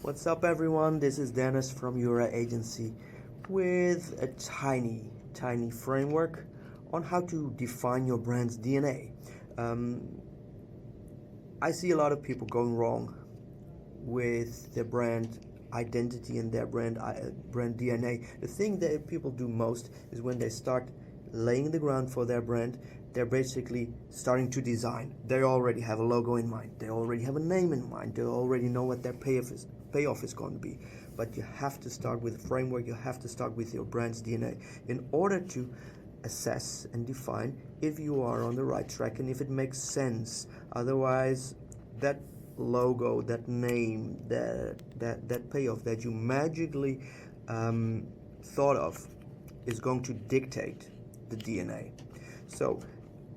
What's up, everyone? This is Dennis from YURA.Agency with a tiny framework on how to define your brand's DNA. I see a lot of people going wrong with their brand identity and their brand DNA. The thing that people do most is when they start laying the ground for their brand, they're basically starting to design. They already have a logo in mind. They already have a name in mind. They already know what their payoff is going to be. But you have to start with a framework. You have to start with your brand's DNA in order to assess and define if you are on the right track and if it makes sense. Otherwise, that logo, that name, that payoff that you magically thought of is going to dictate the DNA. So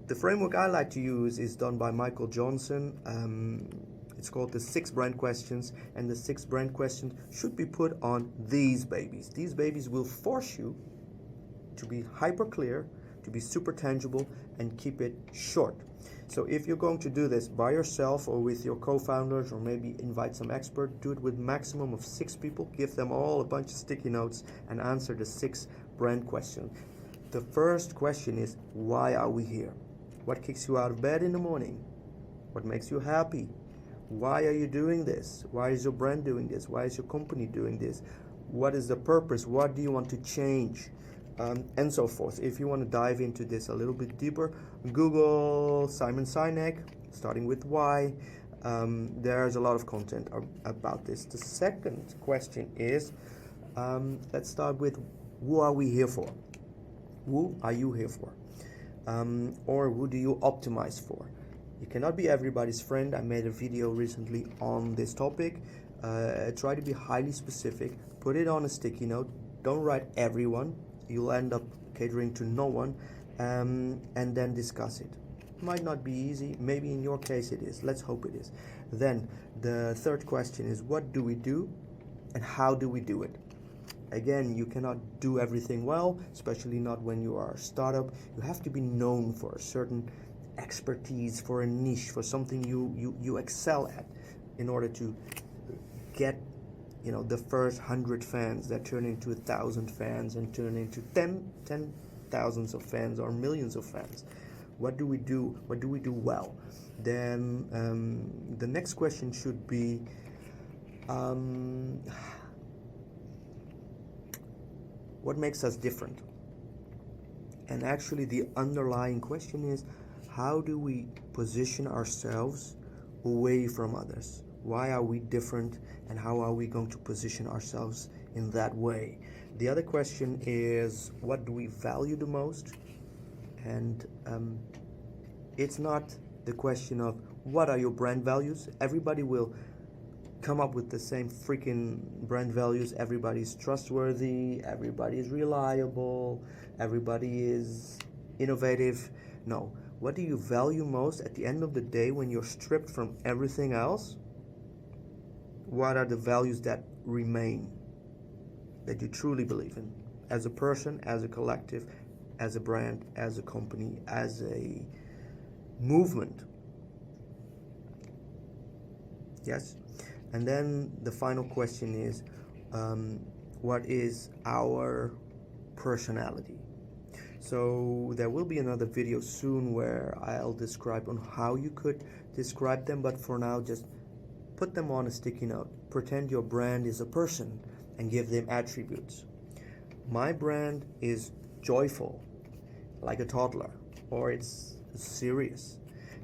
the framework I like to use is done by Michael Johnson. It's called the 6 brand questions, and the 6 brand questions should be put on these babies. These babies will force you to be hyper clear, to be super tangible, and keep it short. So if you're going to do this by yourself or with your co-founders, or maybe invite some expert, do it with maximum of 6 people. Give them all a bunch of sticky notes and answer the 6 brand questions. The first question is, why are we here? What kicks you out of bed in the morning? What makes you happy? Why are you doing this? Why is your brand doing this? Why is your company doing this? What is the purpose? What do you want to change? And so forth. If you want to dive into this a little bit deeper, Google Simon Sinek, starting with why. There's a lot of content about this. The second question is, let's start with, who are we here for? Who are you here for? Or who do you optimize for? You cannot be everybody's friend. I made a video recently on this topic. Try to be highly specific. Put it on a sticky note. Don't write everyone. You'll end up catering to no one. And then discuss it. Might not be easy. Maybe in your case it is. Let's hope it is. Then the third question is, what do we do and how do we do it? Again, you cannot do everything well, especially not when you are a startup. You have to be known for a certain expertise, for a niche, for something you excel at, in order to get, the first 100 fans that turn into 1,000 fans and turn into 10 thousands of fans or millions of fans. What do we do? What do we do well? Then the next question should be, what makes us different? And actually the underlying question is, how do we position ourselves away from others? Why are we different, and how are we going to position ourselves in that way? The other question is, what do we value the most? And it's not the question of what are your brand values. Everybody will come up with the same freaking brand values. Everybody is trustworthy, everybody is reliable, everybody is innovative. No, what do you value most at the end of the day when you're stripped from everything else? What are the values that remain, that you truly believe in, as a person, as a collective, as a brand, as a company, as a movement? Yes. And then the final question is, what is our personality? So there will be another video soon where I'll describe on how you could describe them, but for now, just put them on a sticky note. Pretend your brand is a person and give them attributes. My brand is joyful, like a toddler, or it's serious.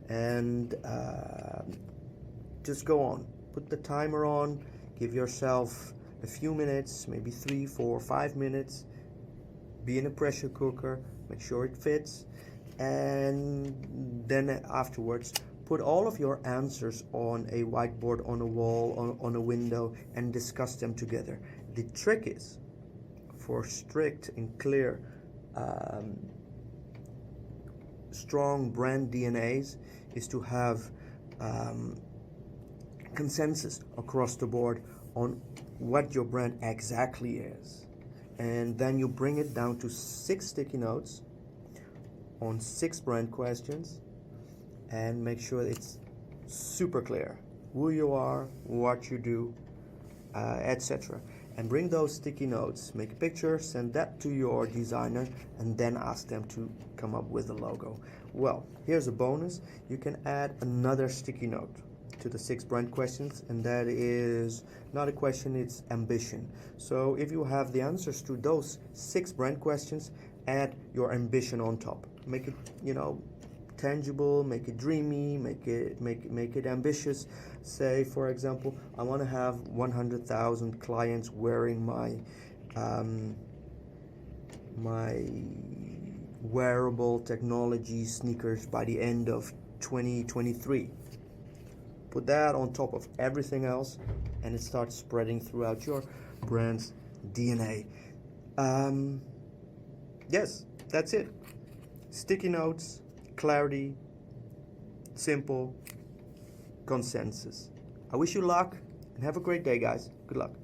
And just go on. Put the timer on, give yourself a few minutes, maybe 3, 4, 5 minutes. Be in a pressure cooker, make sure it fits, and then afterwards put all of your answers on a whiteboard, on a wall, on a window, and discuss them together. The trick is, for strict and clear, strong brand DNAs, is to have consensus across the board on what your brand exactly is. And then you bring it down to 6 sticky notes on 6 brand questions, and make sure it's super clear who you are, what you do, etc. And bring those sticky notes, make a picture, send that to your designer, and then ask them to come up with a logo. Well, here's a bonus. You can add another sticky note to the 6 brand questions, and that is not a question, it's ambition. So if you have the answers to those 6 brand questions, add your ambition on top. Make it, tangible, make it dreamy, make it ambitious. Say, for example, I want to have 100,000 clients wearing my wearable technology sneakers by the end of 2023. Put that on top of everything else, and it starts spreading throughout your brand's DNA. Yes, that's it. Sticky notes, clarity, simple, consensus. I wish you luck, and have a great day, guys. Good luck.